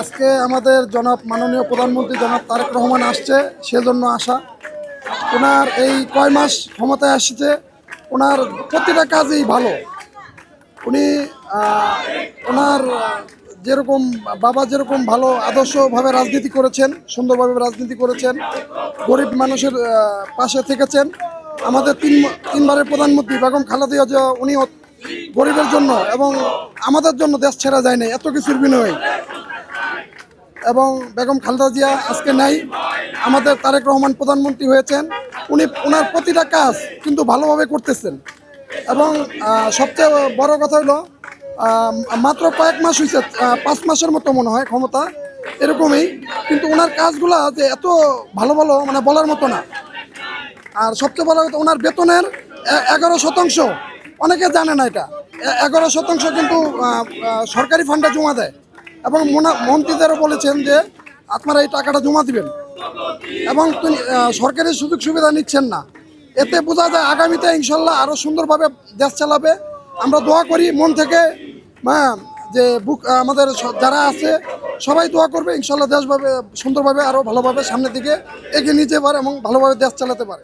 আজকে আমাদের জনাব মাননীয় প্রধানমন্ত্রী জনাব তারেক রহমান আসছে, সেজন্য আসা। ওনার এই কয় মাস ক্ষমতায় আসছে, ওনার প্রতিটা কাজই ভালো। উনি ওনার যেরকম বাবা যেরকম ভালো আদর্শভাবে রাজনীতি করেছেন, সুন্দরভাবে রাজনীতি করেছেন, গরিব মানুষের পাশে থেকেছেন। আমাদের তিনবারের প্রধানমন্ত্রী বেগম খালেদা জিয়া উনি গরিবের জন্য এবং আমাদের জন্য দেশ ছেড়ে যায় নাই এত কিছুর বিনিময়ে। এবং বেগম খালেদা জিয়া আজকে নাই, আমাদের তারেক রহমান প্রধানমন্ত্রী হয়েছেন। উনি ওনার প্রতিটা কাজ কিন্তু ভালোভাবে করতেছেন। এবং সবচেয়ে বড় কথা হলো মাত্র কয়েক মাস হয়েছে, 5 মাসের মতো মনে হয় ক্ষমতা, এরকমই। কিন্তু ওনার কাজগুলা যে এত ভালো ভালো মানে বলার মতো না। আর সবচেয়ে বড় কথা, ওনার বেতনের 11%, অনেকে জানে না এটা, 11% কিন্তু সরকারি ফান্ডে জমা দেয়। এবং মন্ত্রীদেরও বলেছেন যে আপনারা এই টাকাটা জমা দিবেন, এবং তিনি সরকারি সুযোগ সুবিধা নিচ্ছেন না। এতে বোঝা যায় আগামীতে ইনশাল্লাহ আরও সুন্দরভাবে দেশ চালাবে। আমরা দোয়া করি মন থেকে, হ্যাঁ, যে আমাদের যারা আছে সবাই দোয়া করবে ইনশাল্লাহ দেশভাবে সুন্দরভাবে আরও ভালোভাবে সামনের দিকে এগিয়ে নিতে পারে এবং ভালোভাবে দেশ চালাতে পারে।